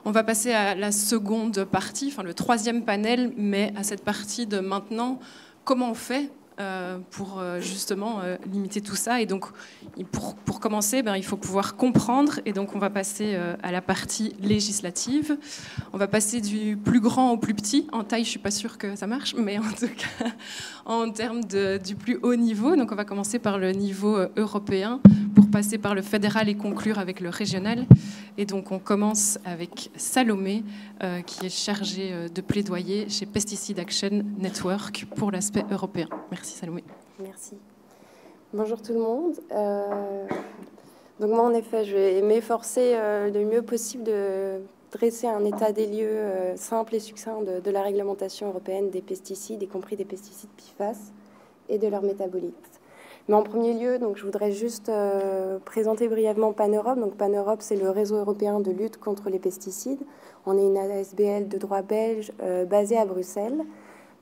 On va passer à la seconde partie, enfin le troisième panel, mais à cette partie de maintenant, comment on fait pour justement limiter tout ça. Et donc, pour commencer, il faut pouvoir comprendre. Et donc, on va passer à la partie législative. On va passer du plus grand au plus petit. En taille, je ne suis pas sûre que ça marche, mais en tout cas, en termes du plus haut niveau. Donc, on va commencer par le niveau européen pour passer par le fédéral et conclure avec le régional. Et donc, on commence avec Salomé, qui est chargée de plaidoyer chez Pesticide Action Network pour l'aspect européen. Merci Salomé. Merci. Bonjour tout le monde. Donc moi, en effet, je vais m'efforcer le mieux possible de dresser un état des lieux simple et succinct de la réglementation européenne des pesticides, y compris des pesticides PFAS et de leurs métabolites. Mais en premier lieu, donc, je voudrais juste présenter brièvement PanEurope. Donc PanEurope, c'est le réseau européen de lutte contre les pesticides. On est une ASBL de droit belge basée à Bruxelles.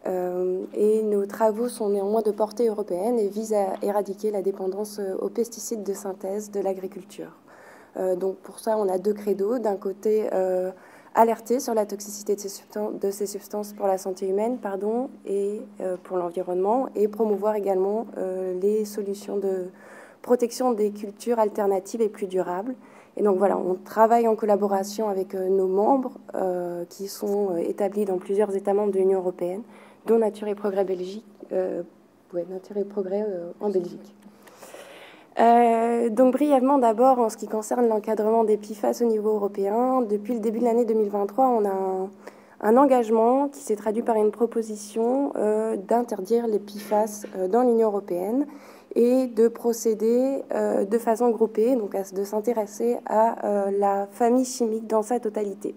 Et nos travaux sont néanmoins de portée européenne et visent à éradiquer la dépendance aux pesticides de synthèse de l'agriculture. Donc pour ça, on a deux credos. D'un côté, alerter sur la toxicité de ces substances pour la santé humaine et pour l'environnement, et promouvoir également les solutions de protection des cultures alternatives et plus durables. Et donc voilà, on travaille en collaboration avec nos membres qui sont établis dans plusieurs États membres de l'Union européenne, dont Nature et Progrès Belgique, Nature et Progrès en Belgique. Donc brièvement d'abord, en ce qui concerne l'encadrement des PFAS au niveau européen, depuis le début de l'année 2023, on a un engagement qui s'est traduit par une proposition d'interdire les PFAS dans l'Union européenne et de procéder de façon groupée, donc de s'intéresser à la famille chimique dans sa totalité.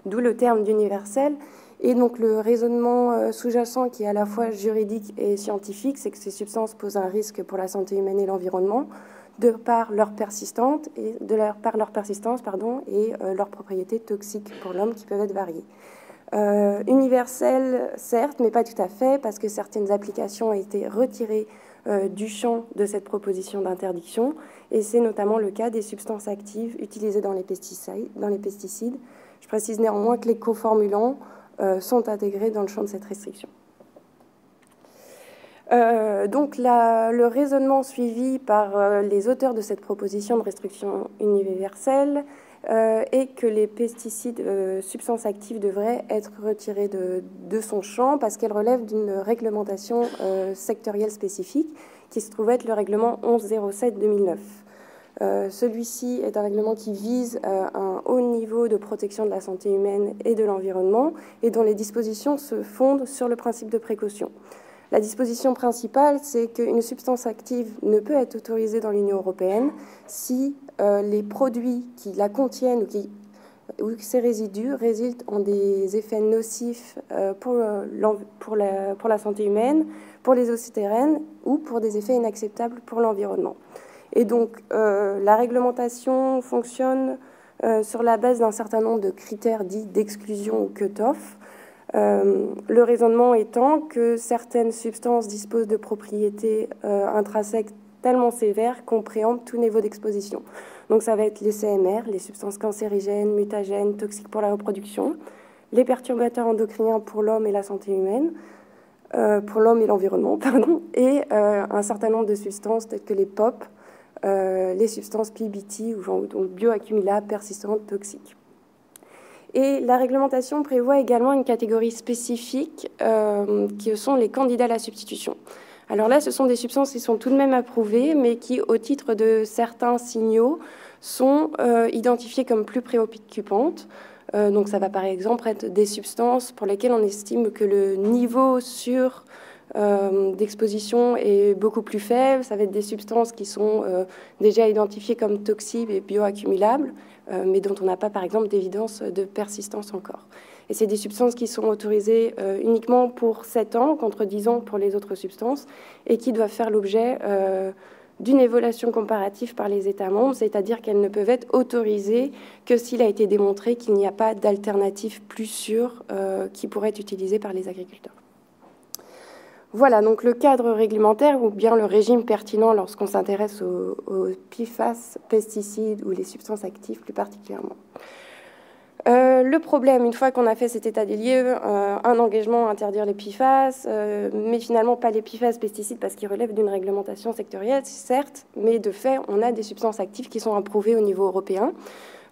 D'où le terme d'universel. Et donc le raisonnement sous-jacent qui est à la fois juridique et scientifique, c'est que ces substances posent un risque pour la santé humaine et l'environnement de par leur persistance et leurs propriétés toxiques pour l'homme qui peuvent être variées. Universel, certes, mais pas tout à fait, parce que certaines applications ont été retirées du champ de cette proposition d'interdiction, et c'est notamment le cas des substances actives utilisées dans les pesticides. Je précise néanmoins que les coformulants sont intégrés dans le champ de cette restriction. Donc le raisonnement suivi par les auteurs de cette proposition de restriction universelle est que les pesticides, substances actives, devraient être retirés de son champ parce qu'elles relèvent d'une réglementation sectorielle spécifique qui se trouve être le règlement 1107/2009. Celui-ci est un règlement qui vise un haut niveau de protection de la santé humaine et de l'environnement et dont les dispositions se fondent sur le principe de précaution. La disposition principale, c'est qu'une substance active ne peut être autorisée dans l'Union européenne si les produits qui la contiennent ou ces résidus résultent en des effets nocifs pour la santé humaine, pour les eaux souterraines ou pour des effets inacceptables pour l'environnement. Et donc, la réglementation fonctionne sur la base d'un certain nombre de critères dits d'exclusion ou cut-off. Le raisonnement étant que certaines substances disposent de propriétés intrinsèques tellement sévères qu'on préempte tout niveau d'exposition. Donc, ça va être les CMR, les substances cancérigènes, mutagènes, toxiques pour la reproduction, les perturbateurs endocriniens pour l'homme et la santé humaine, pour l'homme et l'environnement, et un certain nombre de substances telles que les POP, les substances PBT, ou bioaccumulables, persistantes, toxiques. Et la réglementation prévoit également une catégorie spécifique qui sont les candidats à la substitution. Alors là, ce sont des substances qui sont tout de même approuvées, mais qui, au titre de certains signaux, sont identifiées comme plus préoccupantes. Donc ça va par exemple être des substances pour lesquelles on estime que le niveau d'exposition est beaucoup plus faible. Ça va être des substances qui sont déjà identifiées comme toxiques et bioaccumulables, mais dont on n'a pas, par exemple, d'évidence de persistance encore. Et c'est des substances qui sont autorisées uniquement pour 7 ans, contre 10 ans pour les autres substances, et qui doivent faire l'objet d'une évaluation comparative par les États membres, c'est-à-dire qu'elles ne peuvent être autorisées que s'il a été démontré qu'il n'y a pas d'alternative plus sûre qui pourrait être utilisée par les agriculteurs. Voilà, donc le cadre réglementaire ou bien le régime pertinent lorsqu'on s'intéresse aux PFAS, pesticides ou les substances actives plus particulièrement. Le problème, une fois qu'on a fait cet état des lieux, un engagement à interdire les PFAS, mais finalement pas les PFAS pesticides parce qu'ils relèvent d'une réglementation sectorielle, certes, mais de fait, on a des substances actives qui sont approuvées au niveau européen.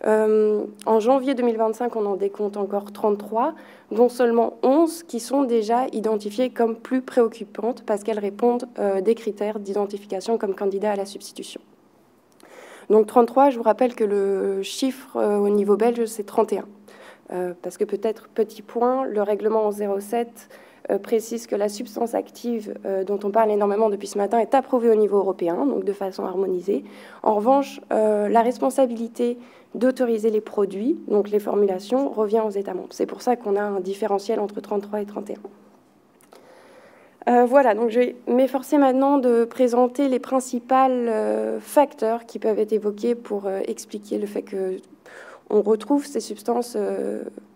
En janvier 2025, on en décompte encore 33, dont seulement 11 qui sont déjà identifiées comme plus préoccupantes parce qu'elles répondent des critères d'identification comme candidats à la substitution. Donc 33, je vous rappelle que le chiffre au niveau belge, c'est 31. Parce que peut-être, petit point, le règlement 07 précise que la substance active dont on parle énormément depuis ce matin est approuvée au niveau européen, donc de façon harmonisée. En revanche, la responsabilité d'autoriser les produits, donc les formulations, revient aux États membres. C'est pour ça qu'on a un différentiel entre 33 et 31. Voilà, donc je vais m'efforcer maintenant de présenter les principaux facteurs qui peuvent être évoqués pour expliquer le fait qu'on retrouve ces substances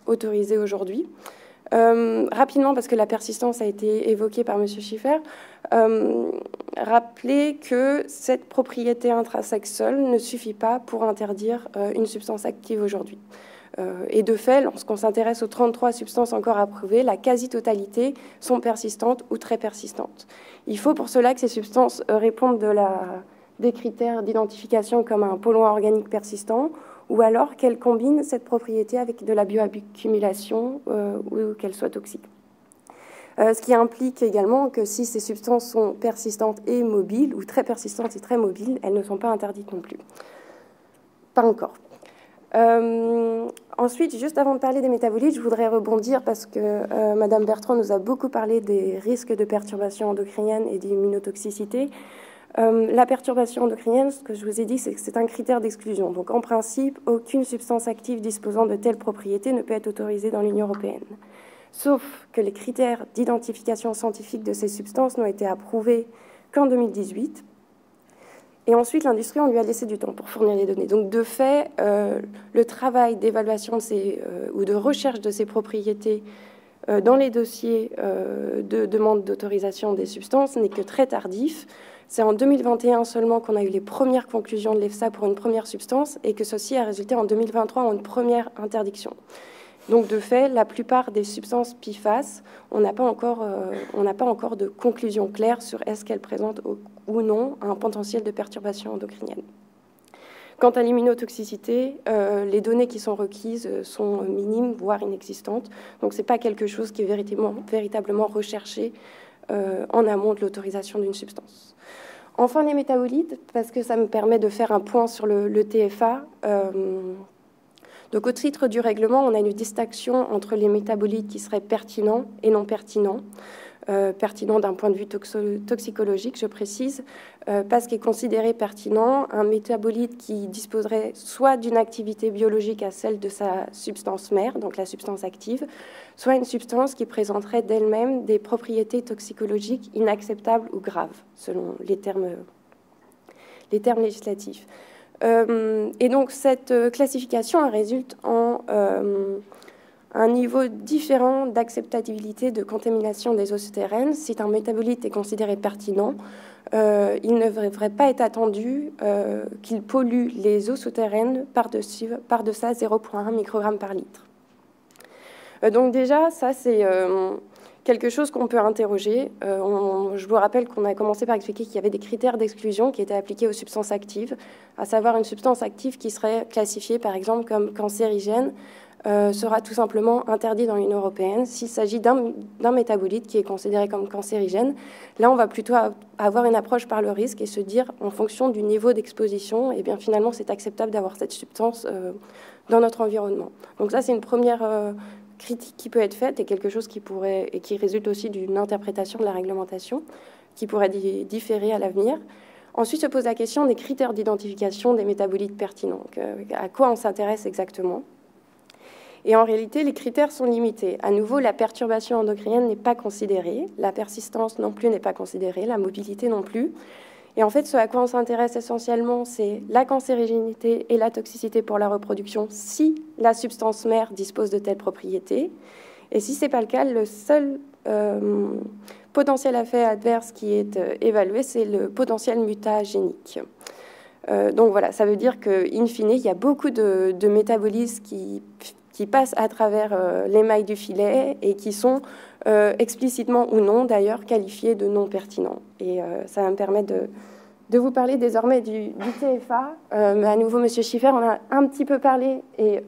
autorisées aujourd'hui. Rapidement, parce que la persistance a été évoquée par M. Schiffer, rappeler que cette propriété intrinsèque seule ne suffit pas pour interdire une substance active aujourd'hui. Et de fait, lorsqu'on s'intéresse aux 33 substances encore approuvées, la quasi-totalité sont persistantes ou très persistantes. Il faut pour cela que ces substances répondent des critères d'identification comme un polluant organique persistant, ou alors qu'elles combinent cette propriété avec de la bioaccumulation ou qu'elles soient toxiques. Ce qui implique également que si ces substances sont persistantes et mobiles, ou très persistantes et très mobiles, elles ne sont pas interdites non plus. Pas encore. Ensuite, juste avant de parler des métabolites, je voudrais rebondir parce que Madame Bertrand nous a beaucoup parlé des risques de perturbation endocrinienne et d'immunotoxicité. La perturbation endocrinienne, ce que je vous ai dit, c'est que c'est un critère d'exclusion. Donc, en principe, aucune substance active disposant de telles propriétés ne peut être autorisée dans l'Union européenne. Sauf que les critères d'identification scientifique de ces substances n'ont été approuvés qu'en 2018. Et ensuite, l'industrie, on lui a laissé du temps pour fournir les données. Donc, de fait, le travail d'évaluation ou de recherche de ces propriétés dans les dossiers de demande d'autorisation des substances n'est que très tardif. C'est en 2021 seulement qu'on a eu les premières conclusions de l'EFSA pour une première substance et que ceci a résulté en 2023 en une première interdiction. Donc, de fait, la plupart des substances PFAS, on n'a pas encore de conclusion claire sur est-ce qu'elles présentent ou non un potentiel de perturbation endocrinienne. Quant à l'immunotoxicité, les données qui sont requises sont minimes, voire inexistantes. Donc, ce n'est pas quelque chose qui est véritablement recherché en amont de l'autorisation d'une substance. Enfin, les métabolites, parce que ça me permet de faire un point sur le TFA. Donc, au titre du règlement, on a une distinction entre les métabolites qui seraient pertinents et non pertinents. Pertinent d'un point de vue toxicologique, je précise, parce qu'est considéré pertinent un métabolite qui disposerait soit d'une activité biologique à celle de sa substance mère, donc la substance active, soit une substance qui présenterait d'elle-même des propriétés toxicologiques inacceptables ou graves, selon les termes législatifs. Et donc, cette classification elle résulte en un niveau différent d'acceptabilité de contamination des eaux souterraines. Si un métabolite est considéré pertinent, il ne devrait pas être attendu qu'il pollue les eaux souterraines par-deçà 0,1 microgramme par litre. Donc déjà, ça c'est quelque chose qu'on peut interroger. Je vous rappelle qu'on a commencé par expliquer qu'il y avait des critères d'exclusion qui étaient appliqués aux substances actives, à savoir une substance active qui serait classifiée par exemple comme cancérigène, sera tout simplement interdit dans l'Union européenne s'il s'agit d'un métabolite qui est considéré comme cancérigène. Là, on va plutôt avoir une approche par le risque et se dire, en fonction du niveau d'exposition, eh bien, finalement, c'est acceptable d'avoir cette substance dans notre environnement. Donc ça, c'est une première critique qui peut être faite et quelque chose et qui résulte aussi d'une interprétation de la réglementation qui pourrait différer à l'avenir. Ensuite, se pose la question des critères d'identification des métabolites pertinents. À quoi on s'intéresse exactement ? Et en réalité, les critères sont limités. À nouveau, la perturbation endocrinienne n'est pas considérée, la persistance non plus n'est pas considérée, la mobilité non plus. Et en fait, ce à quoi on s'intéresse essentiellement, c'est la cancérigénité et la toxicité pour la reproduction si la substance mère dispose de telles propriétés. Et si ce n'est pas le cas, le seul potentiel effet adverse qui est évalué, c'est le potentiel mutagénique. Donc voilà, ça veut dire qu'in fine, il y a beaucoup de métabolites qui qui passent à travers l'émail du filet et qui sont explicitement ou non d'ailleurs qualifiés de non pertinents. Et ça va me permettre de vous parler désormais du TFA. À nouveau, Monsieur Schiffer, on a un petit peu parlé et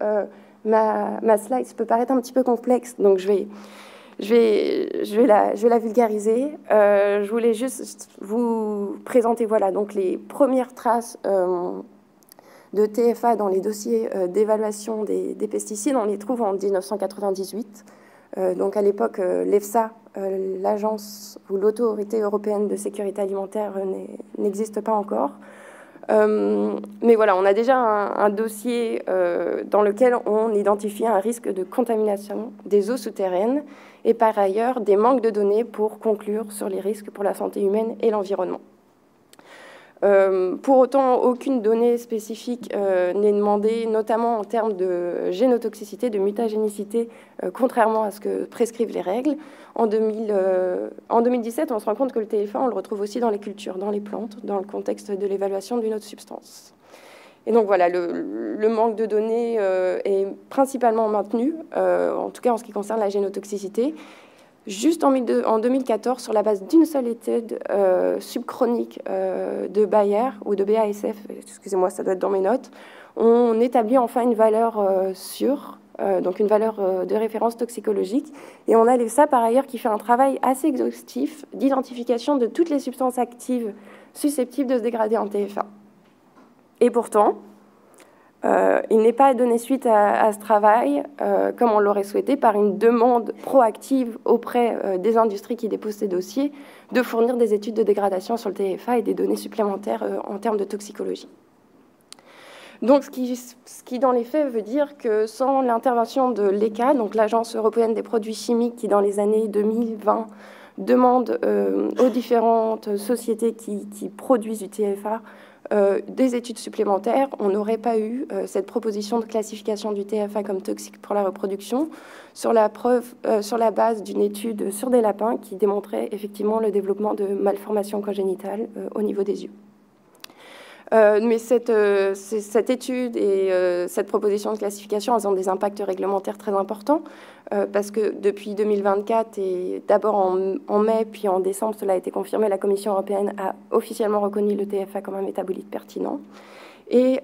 ma slide peut paraître un petit peu complexe, donc je vais la vulgariser. Je voulais juste vous présenter voilà, donc les premières traces de TFA dans les dossiers d'évaluation des pesticides. On les trouve en 1998. Donc à l'époque, l'EFSA, l'agence ou l'autorité européenne de sécurité alimentaire, n'existe pas encore. Mais voilà, on a déjà un dossier dans lequel on identifie un risque de contamination des eaux souterraines et par ailleurs des manques de données pour conclure sur les risques pour la santé humaine et l'environnement. Pour autant, aucune donnée spécifique n'est demandée, notamment en termes de génotoxicité, de mutagénicité, contrairement à ce que prescrivent les règles. En 2017, on se rend compte que le TFA, on le retrouve aussi dans les cultures, dans les plantes, dans le contexte de l'évaluation d'une autre substance. Et donc voilà, le manque de données est principalement maintenu, en tout cas en ce qui concerne la génotoxicité. Juste en 2014, sur la base d'une seule étude subchronique de Bayer ou de BASF, excusez-moi, ça doit être dans mes notes, on établit enfin une valeur sûre, donc une valeur de référence toxicologique. Et on a l'EFSA, par ailleurs, qui fait un travail assez exhaustif d'identification de toutes les substances actives susceptibles de se dégrader en TFA. Et pourtant, il n'est pas donné suite à ce travail, comme on l'aurait souhaité, par une demande proactive auprès des industries qui déposent ces dossiers, de fournir des études de dégradation sur le TFA et des données supplémentaires en termes de toxicologie. Donc, ce qui, dans les faits, veut dire que sans l'intervention de l'ECHA, donc l'Agence européenne des produits chimiques, qui, dans les années 2020, demande aux différentes sociétés qui produisent du TFA des études supplémentaires, on n'aurait pas eu cette proposition de classification du TFA comme toxique pour la reproduction sur la base d'une étude sur des lapins qui démontrait effectivement le développement de malformations congénitales au niveau des yeux. Mais cette étude et cette proposition de classification, elles ont des impacts réglementaires très importants parce que depuis 2024 et d'abord en mai puis en décembre, cela a été confirmé, la Commission européenne a officiellement reconnu le TFA comme un métabolite pertinent et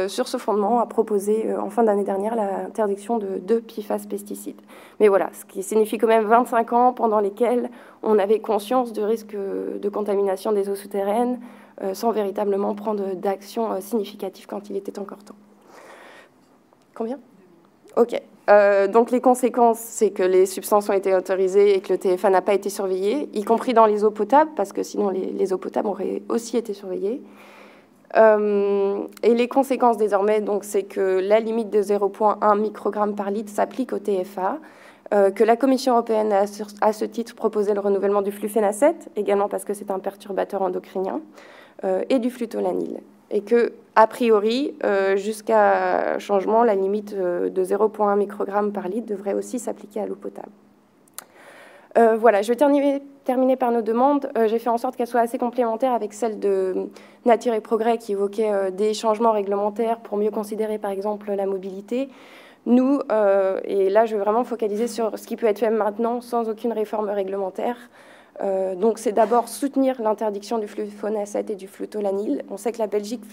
sur ce fondement a proposé en fin d'année dernière l'interdiction de 2 PFAS pesticides. Mais voilà, ce qui signifie quand même 25 ans pendant lesquels on avait conscience du risque de contamination des eaux souterraines, sans véritablement prendre d'action significative quand il était encore temps. Combien ? OK. Donc les conséquences, c'est que les substances ont été autorisées et que le TFA n'a pas été surveillé, y compris dans les eaux potables, parce que sinon les eaux potables auraient aussi été surveillées. Et les conséquences désormais, c'est que la limite de 0,1 microgramme par litre s'applique au TFA, que la Commission européenne a à ce titre proposé le renouvellement du flufénacet, également parce que c'est un perturbateur endocrinien, et du flutolanil. Et que, a priori, jusqu'à changement, la limite de 0,1 microgramme par litre devrait aussi s'appliquer à l'eau potable. Voilà, je vais terminer par nos demandes. J'ai fait en sorte qu'elles soient assez complémentaires avec celles de Nature et Progrès qui évoquaient des changements réglementaires pour mieux considérer, par exemple, la mobilité. Nous, et là, je veux vraiment focaliser sur ce qui peut être fait maintenant sans aucune réforme réglementaire. Donc, c'est d'abord soutenir l'interdiction du flufénacet et du flutolanil. On sait que la Belgique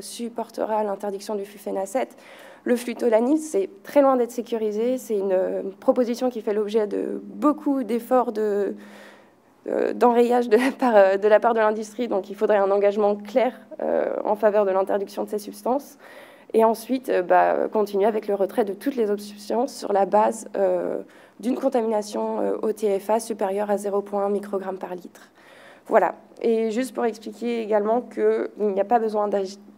supportera l'interdiction du flufénacet. Le flutolanil, c'est très loin d'être sécurisé. C'est une proposition qui fait l'objet de beaucoup d'efforts d'enrayage de la part de l'industrie. Donc, il faudrait un engagement clair en faveur de l'interdiction de ces substances. Et ensuite, continuer avec le retrait de toutes les autres substances sur la base d'une contamination au TFA supérieure à 0,1 microgramme par litre. Voilà. Et juste pour expliquer également qu'il n'y a pas besoin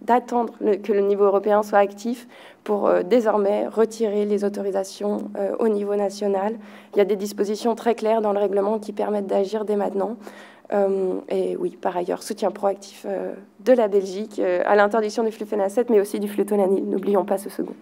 d'attendre que le niveau européen soit actif pour désormais retirer les autorisations au niveau national. Il y a des dispositions très claires dans le règlement qui permettent d'agir dès maintenant. Et oui, par ailleurs, soutien proactif de la Belgique à l'interdiction du flufénacet, mais aussi du flutolanil. N'oublions pas ce second.